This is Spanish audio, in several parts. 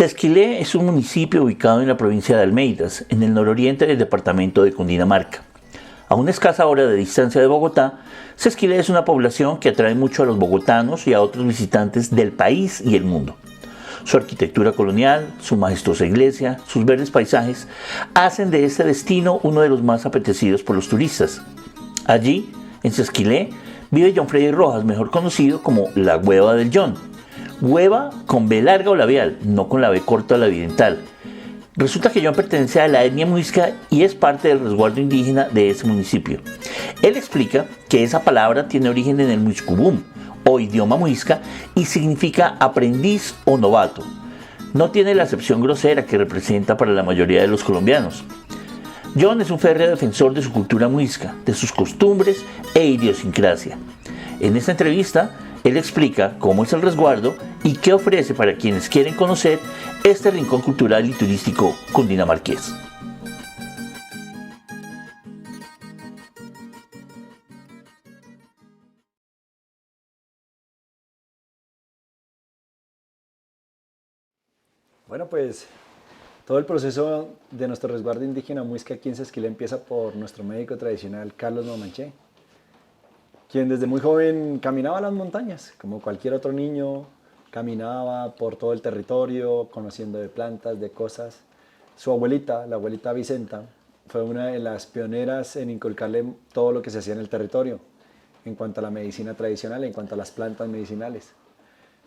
Sesquilé es un municipio ubicado en la provincia de Almeidas, en el nororiente del departamento de Cundinamarca. A una escasa hora de distancia de Bogotá, Sesquilé es una población que atrae mucho a los bogotanos y a otros visitantes del país y el mundo. Su arquitectura colonial, su majestuosa iglesia, sus verdes paisajes hacen de este destino uno de los más apetecidos por los turistas. Allí, en Sesquilé, vive John Freddy Rojas, mejor conocido como la Hueva del John. Hueva con B larga o labial, no con la B corta o la bidental. Resulta que John pertenece a la etnia muisca y es parte del resguardo indígena de ese municipio. Él explica que esa palabra tiene origen en el muiscubum, o idioma muisca, y significa aprendiz o novato. No tiene la acepción grosera que representa para la mayoría de los colombianos. John es un férreo defensor de su cultura muisca, de sus costumbres e idiosincrasia. En esta entrevista, él explica cómo es el resguardo y qué ofrece para quienes quieren conocer este rincón cultural y turístico cundinamarqués. Bueno, pues todo el proceso de nuestro resguardo indígena muisca aquí en Sesquilé empieza por nuestro médico tradicional, Carlos Mamanché, quien desde muy joven caminaba a las montañas, como cualquier otro niño, caminaba por todo el territorio, conociendo de plantas, de cosas. Su abuelita, la abuelita Vicenta, fue una de las pioneras en inculcarle todo lo que se hacía en el territorio, en cuanto a la medicina tradicional, en cuanto a las plantas medicinales.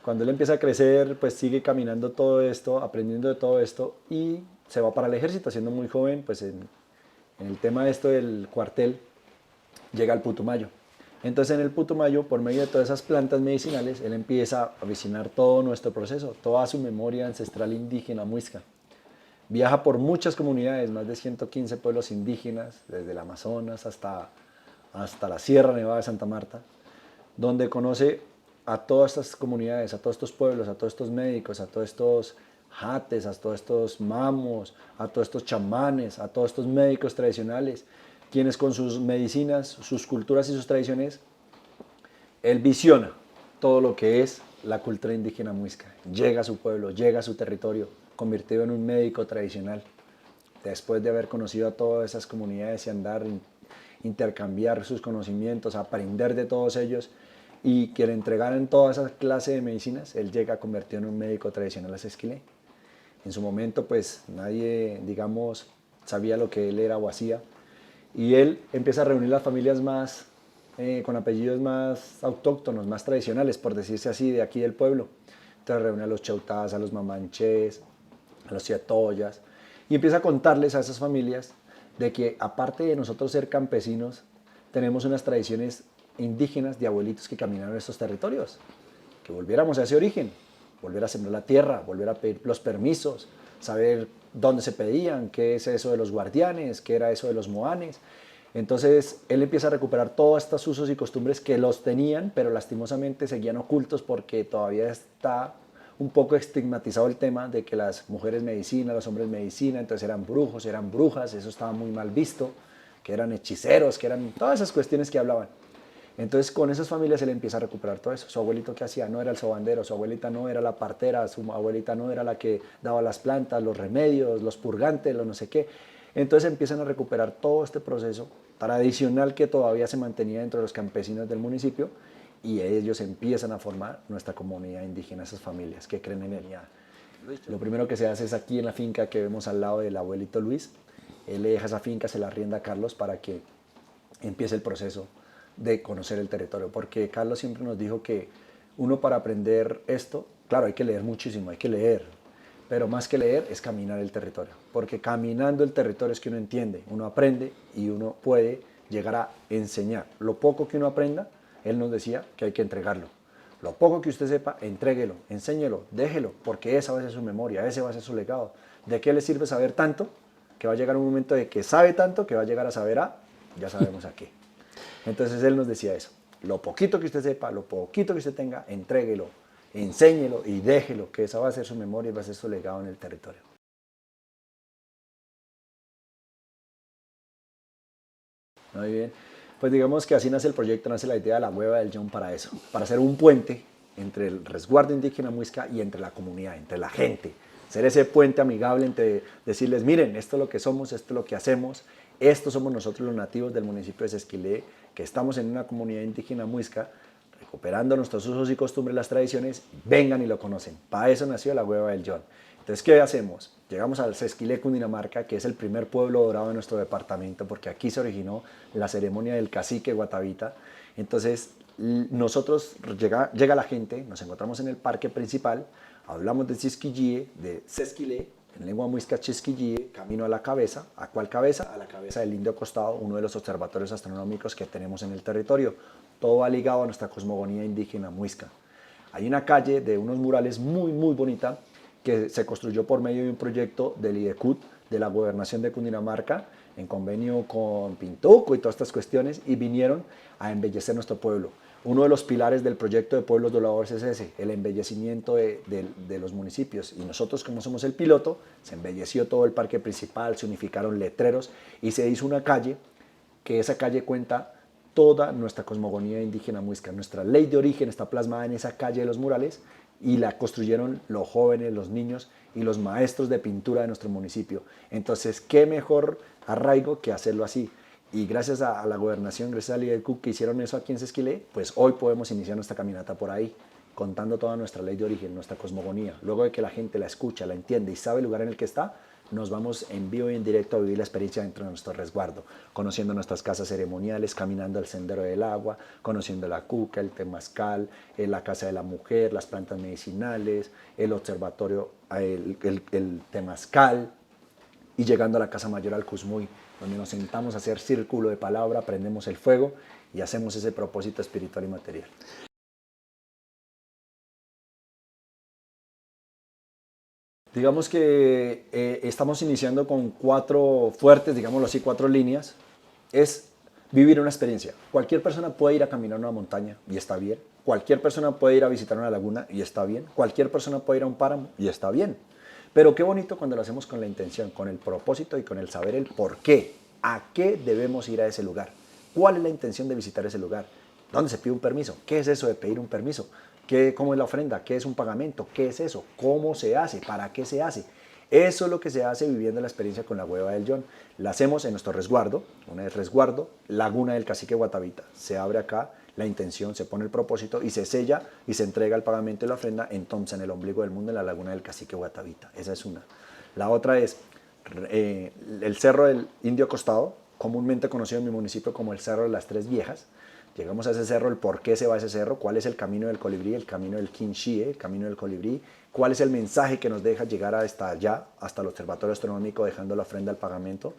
Cuando él empieza a crecer, pues sigue caminando todo esto, aprendiendo de todo esto y se va para el ejército, siendo muy joven, pues en el tema de esto del cuartel, llega al Putumayo. Entonces en el Putumayo, por medio de todas esas plantas medicinales, él empieza a visitar todo nuestro proceso, toda su memoria ancestral indígena muisca. Viaja por muchas comunidades, más de 115 pueblos indígenas, desde el Amazonas hasta la Sierra Nevada de Santa Marta, donde conoce a todas estas comunidades, a todos estos pueblos, a todos estos médicos, a todos estos jates, a todos estos mamos, a todos estos chamanes, a todos estos médicos tradicionales, quienes con sus medicinas, sus culturas y sus tradiciones, él visiona todo lo que es la cultura indígena muisca. Llega a su pueblo, llega a su territorio, convertido en un médico tradicional. Después de haber conocido a todas esas comunidades y andar, intercambiar sus conocimientos, aprender de todos ellos, y que le entregaran toda esa clase de medicinas, él llega convertido en un médico tradicional a Sesquilé. En su momento, pues nadie, digamos, sabía lo que él era o hacía, y él empieza a reunir las familias más, con apellidos más autóctonos, más tradicionales, por decirse así, de aquí del pueblo. Entonces reúne a los chautás, a los mamanchés, a los ciatoyas, y empieza a contarles a esas familias de que aparte de nosotros ser campesinos, tenemos unas tradiciones indígenas de abuelitos que caminaron estos territorios, que volviéramos a ese origen, volver a sembrar la tierra, volver a pedir los permisos, saber dónde se pedían, qué es eso de los guardianes, qué era eso de los moanes. Entonces él empieza a recuperar todos estos usos y costumbres que los tenían, pero lastimosamente seguían ocultos porque todavía está un poco estigmatizado el tema de que las mujeres medicina, los hombres medicina, entonces eran brujos, eran brujas, eso estaba muy mal visto, que eran hechiceros, que eran todas esas cuestiones que hablaban. Entonces con esas familias él empieza a recuperar todo eso. Su abuelito, ¿qué hacía? No era el sobandero, su abuelita no era la partera, su abuelita no era la que daba las plantas, los remedios, los purgantes, los no sé qué. Entonces empiezan a recuperar todo este proceso tradicional que todavía se mantenía dentro de los campesinos del municipio, y ellos empiezan a formar nuestra comunidad indígena, esas familias que creen en él. Lo primero que se hace es aquí en la finca que vemos al lado del abuelito Luis. Él le deja esa finca, se la arrienda a Carlos para que empiece el proceso de conocer el territorio, porque Carlos siempre nos dijo que uno para aprender esto, claro, hay que leer muchísimo, hay que leer, pero más que leer es caminar el territorio, porque caminando el territorio es que uno entiende, uno aprende y uno puede llegar a enseñar. Lo poco que uno aprenda, él nos decía que hay que entregarlo. Lo poco que usted sepa, entréguelo, enséñelo, déjelo, porque esa va a ser su memoria, ese va a ser su legado. ¿De qué le sirve saber tanto? Que va a llegar un momento de que sabe tanto, que va a llegar a saber a, ya sabemos a qué. Entonces él nos decía eso, lo poquito que usted sepa, lo poquito que usted tenga, entréguelo, enséñelo y déjelo, que esa va a ser su memoria y va a ser su legado en el territorio. Muy bien, pues digamos que así nace el proyecto, nace la idea de la Hueva del John para eso, para hacer un puente entre el resguardo indígena muisca y entre la comunidad, entre la gente, ser ese puente amigable entre decirles, miren, esto es lo que somos, esto es lo que hacemos, estos somos nosotros los nativos del municipio de Sesquilé, que estamos en una comunidad indígena muisca, recuperando nuestros usos y costumbres, las tradiciones, vengan y lo conocen. Para eso nació la Hueva del John. Entonces, ¿qué hacemos? Llegamos al Sesquilé, Cundinamarca, que es el primer pueblo dorado de nuestro departamento, porque aquí se originó la ceremonia del cacique Guatavita. Entonces, nosotros llega la gente, nos encontramos en el parque principal, hablamos de Chisquillíe, de Sesquilé, en lengua muisca Chisquillíe, camino a la cabeza. ¿A cuál cabeza? A la cabeza del Indio Costado, uno de los observatorios astronómicos que tenemos en el territorio. Todo va ligado a nuestra cosmogonía indígena muisca. Hay una calle de unos murales muy, muy bonita que se construyó por medio de un proyecto del IDECUT, de la Gobernación de Cundinamarca, en convenio con Pintuco y todas estas cuestiones, y vinieron a embellecer nuestro pueblo. Uno de los pilares del proyecto de Pueblos Dobladores es ese, el embellecimiento de los municipios. Y nosotros, como somos el piloto, se embelleció todo el parque principal, se unificaron letreros y se hizo una calle, que esa calle cuenta toda nuestra cosmogonía indígena muisca. Nuestra ley de origen está plasmada en esa calle de los murales y la construyeron los jóvenes, los niños y los maestros de pintura de nuestro municipio. Entonces, qué mejor arraigo que hacerlo así. Y gracias a la gobernación, gracias al IDECUT que hicieron eso aquí en Sesquilé, pues hoy podemos iniciar nuestra caminata por ahí, contando toda nuestra ley de origen, nuestra cosmogonía. Luego de que la gente la escucha, la entiende y sabe el lugar en el que está, nos vamos en vivo y en directo a vivir la experiencia dentro de nuestro resguardo, conociendo nuestras casas ceremoniales, caminando el sendero del agua, conociendo la cuca, el temazcal, la casa de la mujer, las plantas medicinales, el observatorio, el temazcal, y llegando a la casa mayor al Cusmuy, donde nos sentamos a hacer círculo de palabra, prendemos el fuego y hacemos ese propósito espiritual y material. Digamos que estamos iniciando con 4 fuertes, digámoslo así, 4 líneas. Es vivir una experiencia. Cualquier persona puede ir a caminar una montaña y está bien. Cualquier persona puede ir a visitar una laguna y está bien. Cualquier persona puede ir a un páramo y está bien. Pero qué bonito cuando lo hacemos con la intención, con el propósito y con el saber el por qué. ¿A qué debemos ir a ese lugar? ¿Cuál es la intención de visitar ese lugar? ¿Dónde se pide un permiso? ¿Qué es eso de pedir un permiso? ¿Cómo es la ofrenda? ¿Qué es un pagamento? ¿Qué es eso? ¿Cómo se hace? ¿Para qué se hace? Eso es lo que se hace viviendo la experiencia con la Hueva del John. La hacemos en nuestro resguardo, una vez resguardo, Laguna del Cacique Guatavita. Se abre acá la intención, se pone el propósito y se sella y se entrega el pagamento y la ofrenda entonces en el ombligo del mundo, en la Laguna del Cacique Guatavita. Esa es una. La otra es el Cerro del Indio Costado, comúnmente conocido en mi municipio como el Cerro de las Tres Viejas. Llegamos a ese cerro, el por qué se va a ese cerro, cuál es el camino del colibrí, el camino del Quinchíe, el camino del colibrí, cuál es el mensaje que nos deja llegar hasta allá, hasta el observatorio astronómico, dejando la ofrenda al pagamento.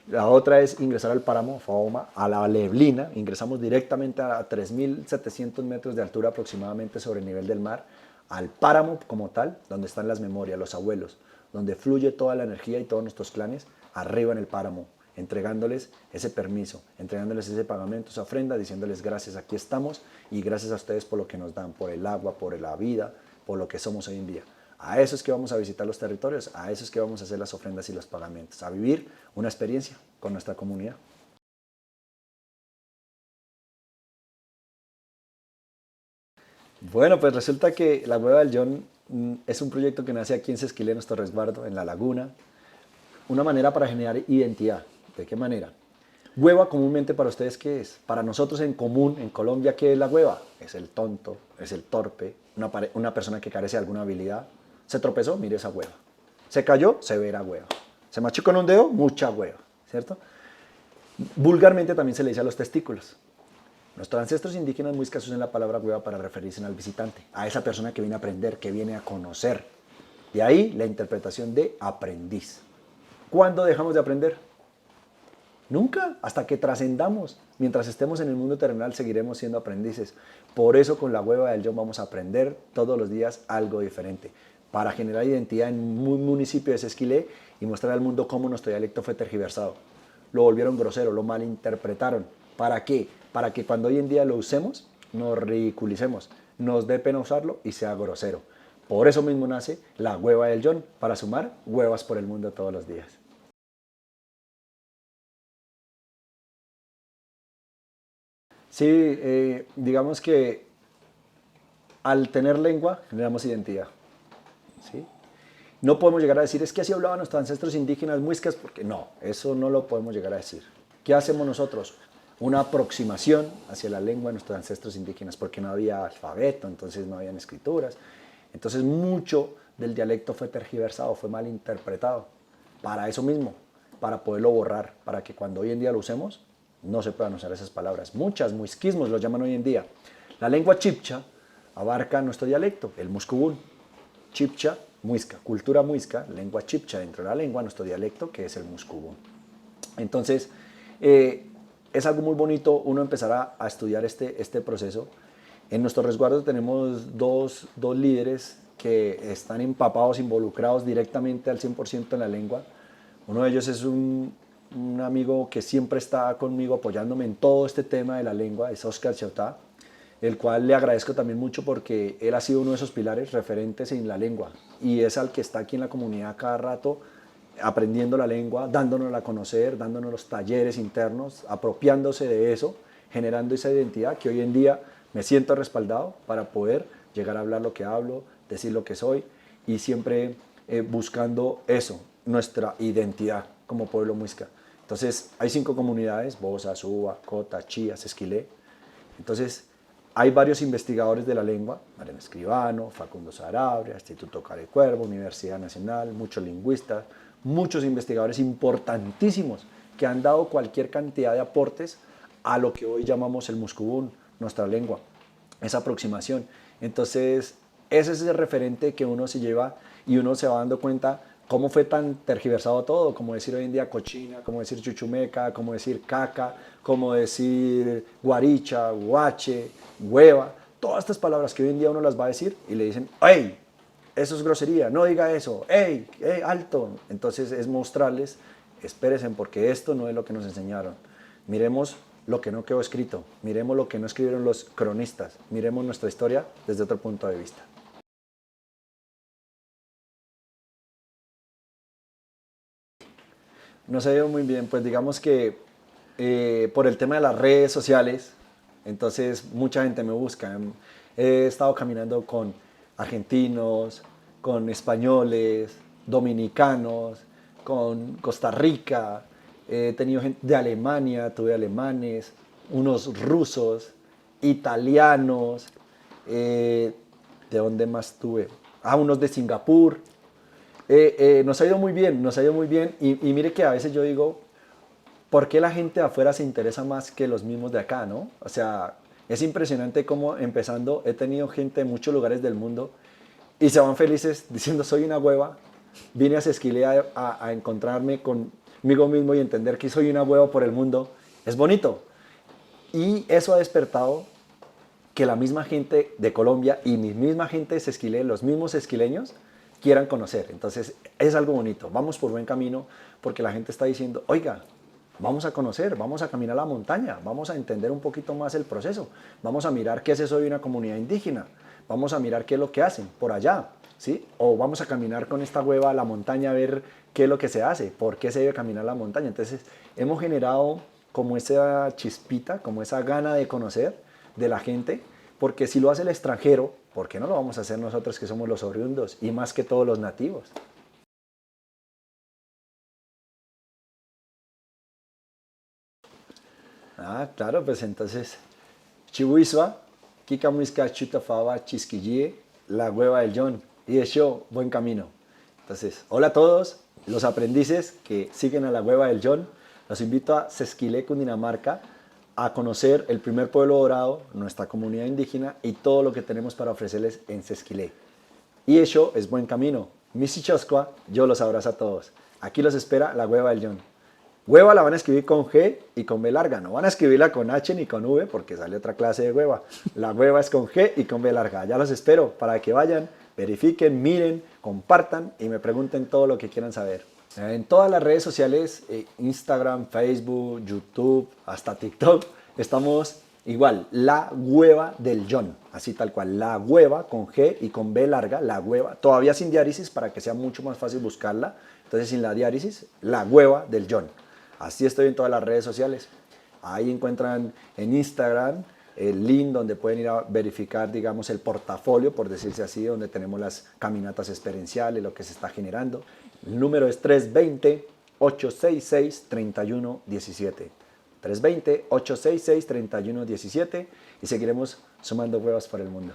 La otra es ingresar al páramo Faoma, a la Leblina. Ingresamos directamente a 3.700 metros de altura aproximadamente sobre el nivel del mar, al páramo como tal, donde están las memorias, los abuelos, donde fluye toda la energía y todos nuestros clanes, arriba en el páramo, entregándoles ese permiso, entregándoles ese pagamento, esa ofrenda, diciéndoles gracias, aquí estamos y gracias a ustedes por lo que nos dan, por el agua, por la vida, por lo que somos hoy en día. A eso es que vamos a visitar los territorios, a eso es que vamos a hacer las ofrendas y los pagamentos, a vivir una experiencia con nuestra comunidad. Bueno, pues resulta que la Hueva del John es un proyecto que nace aquí en Sesquilé, nuestro resguardo, en la laguna. Una manera para generar identidad. ¿De qué manera? Hueva comúnmente para ustedes, ¿qué es? Para nosotros en común, en Colombia, ¿qué es la hueva? Es el tonto, es el torpe, una persona que carece de alguna habilidad. Se tropezó, mire esa hueva. Se cayó, severa hueva. Se machucó con un dedo, mucha hueva, ¿cierto? Vulgarmente también se le dice a los testículos. Nuestros ancestros indígenas muiscas usan la palabra hueva para referirse al visitante, a esa persona que viene a aprender, que viene a conocer. De ahí la interpretación de aprendiz. ¿Cuándo dejamos de aprender? Nunca, hasta que trascendamos. Mientras estemos en el mundo terrenal seguiremos siendo aprendices. Por eso con la Hueva del John vamos a aprender todos los días algo diferente, para generar identidad en un municipio de Sesquilé y mostrar al mundo cómo nuestro dialecto fue tergiversado. Lo volvieron grosero, lo malinterpretaron. ¿Para qué? Para que cuando hoy en día lo usemos, nos ridiculicemos, nos dé pena usarlo y sea grosero. Por eso mismo nace la Hueva del John, para sumar huevas por el mundo todos los días. Sí, digamos que al tener lengua generamos identidad, ¿sí? No podemos llegar a decir, es que así hablaban nuestros ancestros indígenas muiscas, porque no, eso no lo podemos llegar a decir. ¿Qué hacemos nosotros? Una aproximación hacia la lengua de nuestros ancestros indígenas, porque no había alfabeto, entonces no habían escrituras. Entonces mucho del dialecto fue tergiversado, fue mal interpretado, para eso mismo, para poderlo borrar, para que cuando hoy en día lo usemos, no se puedan usar esas palabras. Muchas, muisquismos lo llaman hoy en día. La lengua chipcha abarca nuestro dialecto, el muscubún. Chipcha, muisca, cultura muisca, lengua chipcha dentro de la lengua, nuestro dialecto, que es el muscubún. Entonces, es algo muy bonito uno empezar a estudiar este proceso. En nuestro resguardo tenemos dos líderes que están empapados, involucrados directamente al 100% en la lengua. Uno de ellos es un amigo que siempre está conmigo apoyándome en todo este tema de la lengua, es Oscar Chautá, el cual le agradezco también mucho porque él ha sido uno de esos pilares referentes en la lengua y es al que está aquí en la comunidad cada rato aprendiendo la lengua, dándonos a conocer, dándonos los talleres internos, apropiándose de eso, generando esa identidad que hoy en día me siento respaldado para poder llegar a hablar lo que hablo, decir lo que soy y siempre buscando eso, nuestra identidad como pueblo muisca. Entonces hay 5 comunidades, Bosa, Suba, Cota, Chías, Esquilé. Entonces hay varios investigadores de la lengua, Mariana Escribano, Facundo Sarabria, Instituto Carecuervo, Universidad Nacional, muchos lingüistas, muchos investigadores importantísimos que han dado cualquier cantidad de aportes a lo que hoy llamamos el muscubún, nuestra lengua, esa aproximación. Entonces, ese es el referente que uno se lleva y uno se va dando cuenta cómo fue tan tergiversado todo, como decir hoy en día cochina, como decir chuchumeca, como decir caca, como decir guaricha, guache, hueva, todas estas palabras que hoy en día uno las va a decir y le dicen, ¡ey! Eso es grosería, no diga eso, ¡ey! ¡Ey! ¡Alto! Entonces es mostrarles, espérense porque esto no es lo que nos enseñaron. Miremos lo que no quedó escrito, miremos lo que no escribieron los cronistas, miremos nuestra historia desde otro punto de vista. Nos ha ido muy bien, pues digamos que por el tema de las redes sociales, entonces mucha gente me busca. He estado caminando con argentinos, con españoles, dominicanos, con Costa Rica, he tenido gente de Alemania, tuve alemanes, unos rusos, italianos, ¿de dónde más tuve? Unos de Singapur. Nos ha ido muy bien, nos ha ido muy bien y mire que a veces yo digo, ¿por qué la gente de afuera se interesa más que los mismos de acá, no? O sea, es impresionante cómo empezando he tenido gente de muchos lugares del mundo y se van felices diciendo soy una hueva, vine a Sesquilé a encontrarme conmigo mismo y entender que soy una hueva por el mundo, es bonito. Y eso ha despertado que la misma gente de Colombia y mi misma gente de Sesquilé, los mismos esquileños, quieran conocer. Entonces es algo bonito, vamos por buen camino porque la gente está diciendo, oiga, vamos a conocer, vamos a caminar a la montaña, vamos a entender un poquito más el proceso, vamos a mirar qué es eso de una comunidad indígena, vamos a mirar qué es lo que hacen por allá, ¿sí? O vamos a caminar con esta hueva a la montaña a ver qué es lo que se hace, por qué se debe caminar a la montaña. Entonces hemos generado como esa chispita, como esa gana de conocer de la gente, porque si lo hace el extranjero, ¿por qué no lo vamos a hacer nosotros que somos los oriundos y más que todos los nativos? Claro, pues entonces, Chihuizua, Kikamuisca Chutafaba Chisquillie, la hueva del John, y eso, buen camino. Entonces, hola a todos los aprendices que siguen a la hueva del John, los invito a Sesquilé, Cundinamarca, a conocer el primer pueblo dorado, nuestra comunidad indígena y todo lo que tenemos para ofrecerles en Sesquilé. Y eso es buen camino. Misichoscua, yo los abrazo a todos. Aquí los espera la hueva del John. Hueva la van a escribir con G y con B larga, no van a escribirla con H ni con V porque sale otra clase de hueva. La hueva es con G y con B larga. Ya los espero para que vayan, verifiquen, miren, compartan y me pregunten todo lo que quieran saber. En todas las redes sociales, Instagram, Facebook, YouTube, hasta TikTok, estamos igual, la hueva del John, así tal cual, la hueva con G y con B larga, la hueva, todavía sin diáresis para que sea mucho más fácil buscarla, entonces sin la diáresis, la hueva del John. Así estoy en todas las redes sociales. Ahí encuentran en Instagram el link donde pueden ir a verificar, digamos, el portafolio, por decirse así, donde tenemos las caminatas experienciales, lo que se está generando. El número es 320-866-3117. 320-866-3117 y seguiremos sumando huevas para el mundo.